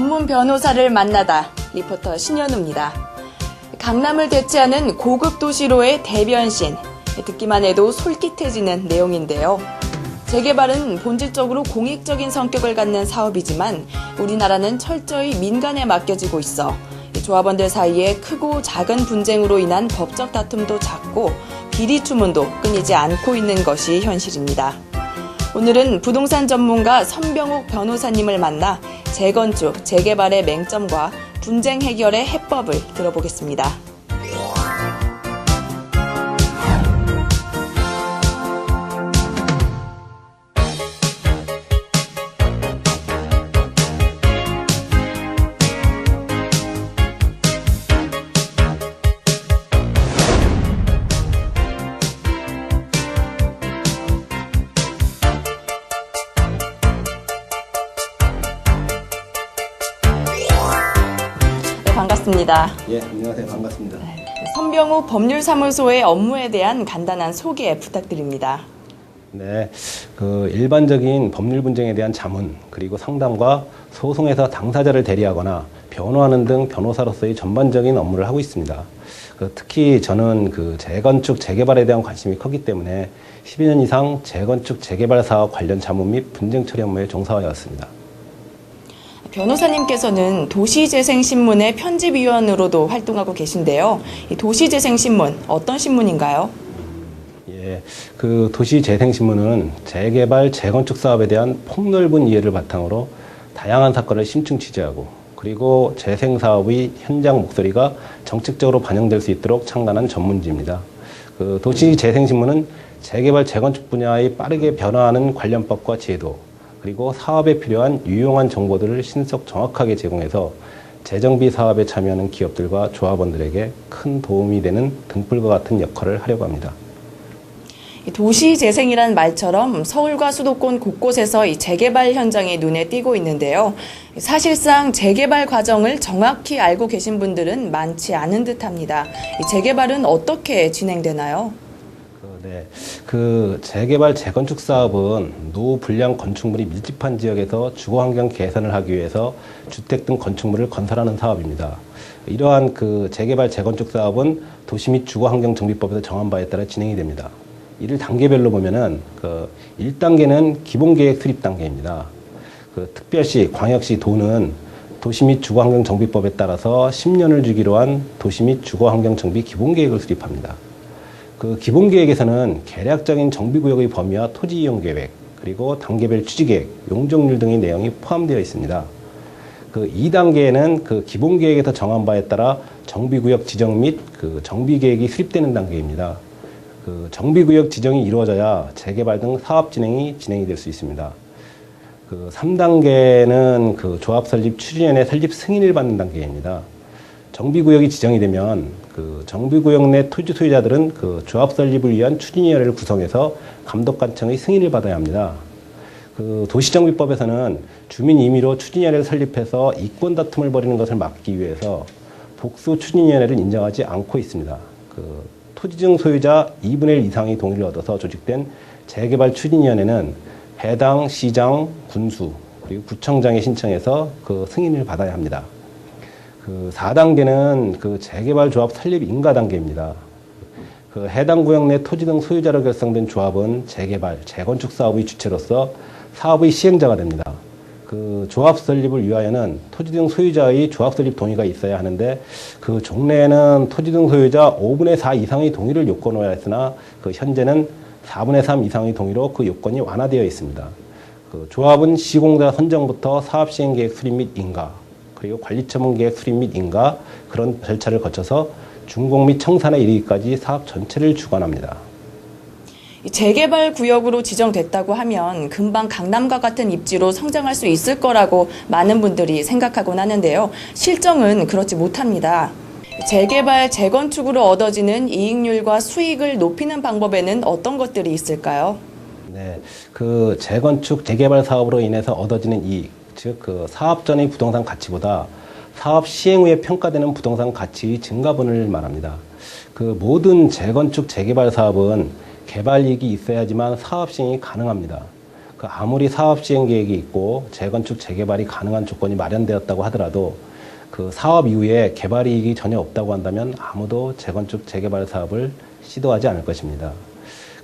전문 변호사를 만나다. 리포터 신현우입니다. 강남을 대체하는 고급 도시로의 대변신. 듣기만 해도 솔깃해지는 내용인데요. 재개발은 본질적으로 공익적인 성격을 갖는 사업이지만 우리나라는 철저히 민간에 맡겨지고 있어 조합원들 사이에 크고 작은 분쟁으로 인한 법적 다툼도 잦고 비리 추문도 끊이지 않고 있는 것이 현실입니다. 오늘은 부동산 전문가 선병욱 변호사님을 만나 재건축, 재개발의 맹점과 분쟁 해결의 해법을 들어보겠습니다. 반갑습니다. 예, 안녕하세요. 반갑습니다. 선병욱 법률사무소의 업무에 대한 간단한 소개 부탁드립니다. 네, 일반적인 법률 분쟁에 대한 자문, 그리고 상담과 소송에서 당사자를 대리하거나 변호하는 등 변호사로서의 전반적인 업무를 하고 있습니다. 특히 저는 재건축, 재개발에 대한 관심이 컸기 때문에 12년 이상 재건축, 재개발 사업 관련 자문 및 분쟁 처리 업무에 종사하였습니다. 변호사님께서는 도시재생신문의 편집위원으로도 활동하고 계신데요. 이 도시재생신문 어떤 신문인가요? 예, 도시재생신문은 재개발, 재건축 사업에 대한 폭넓은 이해를 바탕으로 다양한 사건을 심층 취재하고 그리고 재생사업의 현장 목소리가 정책적으로 반영될 수 있도록 창간한 전문지입니다. 도시재생신문은 재개발, 재건축 분야의 빠르게 변화하는 관련법과 제도, 그리고 사업에 필요한 유용한 정보들을 신속 정확하게 제공해서 재정비 사업에 참여하는 기업들과 조합원들에게 큰 도움이 되는 등불과 같은 역할을 하려고 합니다. 도시재생이란 말처럼 서울과 수도권 곳곳에서 이 재개발 현장이 눈에 띄고 있는데요. 사실상 재개발 과정을 정확히 알고 계신 분들은 많지 않은 듯합니다. 이 재개발은 어떻게 진행되나요? 네, 재개발, 재건축 사업은 노불량 건축물이 밀집한 지역에서 주거환경 개선을 하기 위해서 주택 등 건축물을 건설하는 사업입니다. 이러한 재개발, 재건축 사업은 도시 및 주거환경정비법에서 정한 바에 따라 진행이 됩니다. 이를 단계별로 보면은 1단계는 기본계획 수립 단계입니다. 특별시, 광역시, 도는 도시 및 주거환경정비법에 따라서 10년을 주기로 한 도시 및 주거환경정비 기본계획을 수립합니다. 기본계획에서는 개략적인 정비구역의 범위와 토지 이용 계획, 그리고 단계별 취지계획, 용적률 등의 내용이 포함되어 있습니다. 2단계에는 기본계획에서 정한 바에 따라 정비구역 지정 및 정비계획이 수립되는 단계입니다. 정비구역 지정이 이루어져야 재개발 등 사업 진행이 될 수 있습니다. 3단계는 조합 설립 추진위원회 설립 승인을 받는 단계입니다. 정비구역이 지정이 되면 정비구역 내 토지 소유자들은 조합 설립을 위한 추진위원회를 구성해서 감독관청의 승인을 받아야 합니다. 도시정비법에서는 주민 임의로 추진위원회를 설립해서 이권 다툼을 벌이는 것을 막기 위해서 복수 추진위원회를 인정하지 않고 있습니다. 토지증 소유자 2분의 1 이상의 동의를 얻어서 조직된 재개발 추진위원회는 해당 시장, 군수, 그리고 구청장에 신청해서 승인을 받아야 합니다. 4단계는 재개발 조합 설립 인가 단계입니다. 해당 구역 내 토지 등 소유자로 결성된 조합은 재개발, 재건축 사업의 주체로서 사업의 시행자가 됩니다. 조합 설립을 위하여는 토지 등 소유자의 조합 설립 동의가 있어야 하는데 종래에는 토지 등 소유자 5분의 4 이상의 동의를 요건으로 했으나 현재는 4분의 3 이상의 동의로 요건이 완화되어 있습니다. 조합은 시공자 선정부터 사업 시행 계획 수립 및 인가, 그리고 관리처분 계획 수립 및 인가, 그런 절차를 거쳐서 준공 및 청산에 이르기까지 사업 전체를 주관합니다. 재개발 구역으로 지정됐다고 하면 금방 강남과 같은 입지로 성장할 수 있을 거라고 많은 분들이 생각하곤 하는데요. 실정은 그렇지 못합니다. 재개발, 재건축으로 얻어지는 이익률과 수익을 높이는 방법에는 어떤 것들이 있을까요? 네, 재건축, 재개발 사업으로 인해서 얻어지는 이익, 즉 사업 전의 부동산 가치보다 사업 시행 후에 평가되는 부동산 가치의 증가분을 말합니다. 모든 재건축, 재개발 사업은 개발 이익이 있어야지만 사업 시행이 가능합니다. 그 아무리 사업 시행 계획이 있고 재건축 재개발이 가능한 조건이 마련되었다고 하더라도 그 사업 이후에 개발 이익이 전혀 없다고 한다면 아무도 재건축 재개발 사업을 시도하지 않을 것입니다.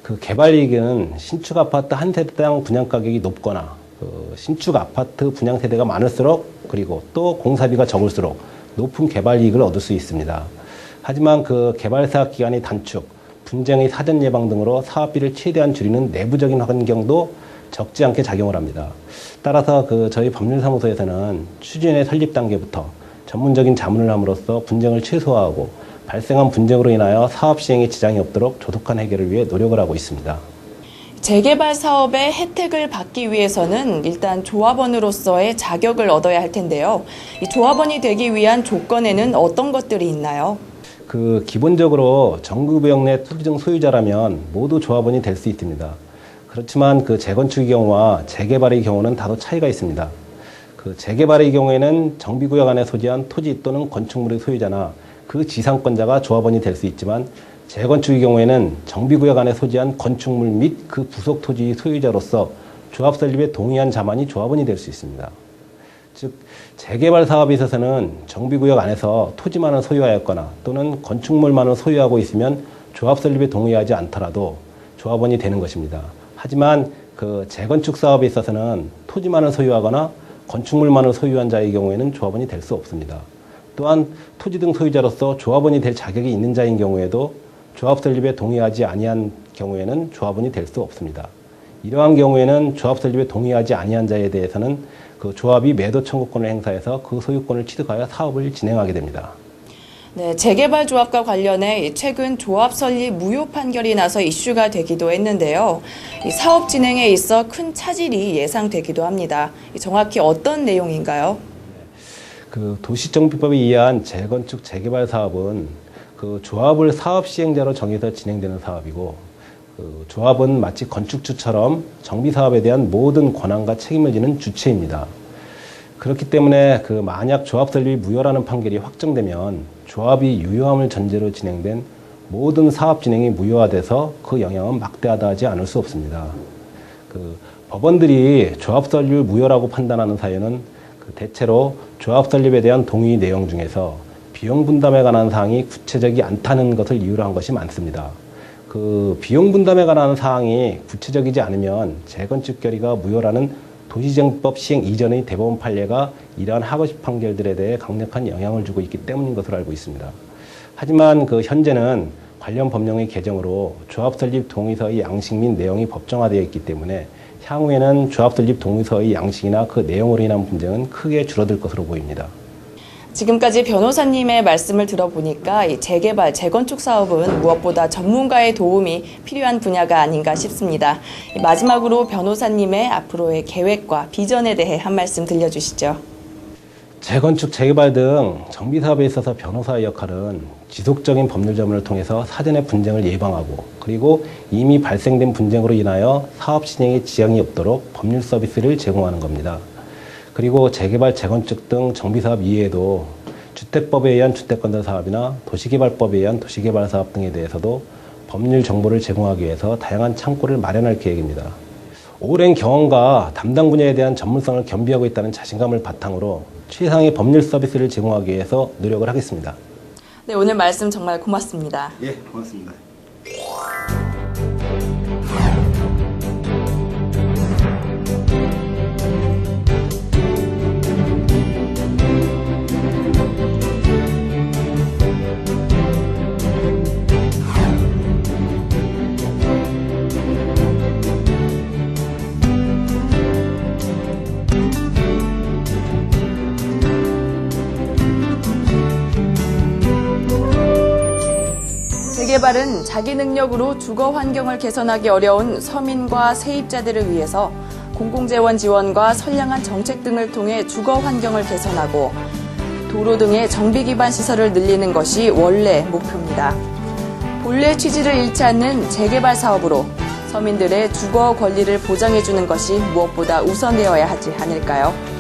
그 개발 이익은 신축 아파트 한 세대당 분양 가격이 높거나 그 신축 아파트 분양 세대가 많을수록 그리고 또 공사비가 적을수록 높은 개발 이익을 얻을 수 있습니다. 하지만 그 개발 사업 기간이 단축, 분쟁의 사전 예방 등으로 사업비를 최대한 줄이는 내부적인 환경도 적지 않게 작용을 합니다. 따라서 그 저희 법률사무소에서는 추진의 설립 단계부터 전문적인 자문을 함으로써 분쟁을 최소화하고 발생한 분쟁으로 인하여 사업 시행에 지장이 없도록 조속한 해결을 위해 노력을 하고 있습니다. 재개발 사업의 혜택을 받기 위해서는 일단 조합원으로서의 자격을 얻어야 할 텐데요. 이 조합원이 되기 위한 조건에는 어떤 것들이 있나요? 그 기본적으로 정규구역 내 토지등 소유자라면 모두 조합원이 될 수 있습니다. 그렇지만 그 재건축의 경우와 재개발의 경우는 다소 차이가 있습니다. 그 재개발의 경우에는 정비구역 안에 소지한 토지 또는 건축물의 소유자나 그 지상권자가 조합원이 될 수 있지만 재건축의 경우에는 정비구역 안에 소지한 건축물 및 그 부속 토지의 소유자로서 조합 설립에 동의한 자만이 조합원이 될 수 있습니다. 즉 재개발 사업에 있어서는 정비구역 안에서 토지만을 소유하였거나 또는 건축물만을 소유하고 있으면 조합 설립에 동의하지 않더라도 조합원이 되는 것입니다. 하지만 그 재건축 사업에 있어서는 토지만을 소유하거나 건축물만을 소유한 자의 경우에는 조합원이 될 수 없습니다. 또한 토지 등 소유자로서 조합원이 될 자격이 있는 자인 경우에도 조합 설립에 동의하지 아니한 경우에는 조합원이 될 수 없습니다. 이러한 경우에는 조합 설립에 동의하지 아니한 자에 대해서는 그 조합이 매도 청구권을 행사해서 그 소유권을 취득하여 사업을 진행하게 됩니다. 네, 재개발 조합과 관련해 최근 조합 설립 무효 판결이 나서 이슈가 되기도 했는데요. 이 사업 진행에 있어 큰 차질이 예상되기도 합니다. 정확히 어떤 내용인가요? 그 도시정비법에 의한 재건축 재개발 사업은 그 조합을 사업 시행자로 정해서 진행되는 사업이고 그 조합은 마치 건축주처럼 정비 사업에 대한 모든 권한과 책임을 지는 주체입니다. 그렇기 때문에 그 만약 조합 설립이 무효라는 판결이 확정되면 조합이 유효함을 전제로 진행된 모든 사업 진행이 무효화돼서 그 영향은 막대하다 하지 않을 수 없습니다. 그 법원들이 조합 설립을 무효라고 판단하는 사유는 그 대체로 조합 설립에 대한 동의 내용 중에서 비용 분담에 관한 사항이 구체적이 않다는 것을 이유로 한 것이 많습니다. 그 비용 분담에 관한 사항이 구체적이지 않으면 재건축 결의가 무효라는 도시정비법 시행 이전의 대법원 판례가 이러한 하고식 판결들에 대해 강력한 영향을 주고 있기 때문인 것으로 알고 있습니다. 하지만 그 현재는 관련 법령의 개정으로 조합 설립 동의서의 양식 및 내용이 법정화되어 있기 때문에 향후에는 조합 설립 동의서의 양식이나 그 내용으로 인한 분쟁은 크게 줄어들 것으로 보입니다. 지금까지 변호사님의 말씀을 들어보니까 이 재개발, 재건축 사업은 무엇보다 전문가의 도움이 필요한 분야가 아닌가 싶습니다. 마지막으로 변호사님의 앞으로의 계획과 비전에 대해 한 말씀 들려주시죠. 재건축, 재개발 등 정비 사업에 있어서 변호사의 역할은 지속적인 법률 자문을 통해서 사전의 분쟁을 예방하고 그리고 이미 발생된 분쟁으로 인하여 사업 진행에 지장이 없도록 법률 서비스를 제공하는 겁니다. 그리고 재개발, 재건축 등 정비사업 이외에도 주택법에 의한 주택건설 사업이나 도시개발법에 의한 도시개발 사업 등에 대해서도 법률 정보를 제공하기 위해서 다양한 창구를 마련할 계획입니다. 오랜 경험과 담당 분야에 대한 전문성을 겸비하고 있다는 자신감을 바탕으로 최상의 법률 서비스를 제공하기 위해서 노력을 하겠습니다. 네, 오늘 말씀 정말 고맙습니다. 예, 고맙습니다. 재개발은 자기 능력으로 주거 환경을 개선하기 어려운 서민과 세입자들을 위해서 공공재원 지원과 선량한 정책 등을 통해 주거 환경을 개선하고 도로 등의 정비 기반 시설을 늘리는 것이 원래 목표입니다. 본래 취지를 잃지 않는 재개발 사업으로 서민들의 주거 권리를 보장해주는 것이 무엇보다 우선되어야 하지 않을까요?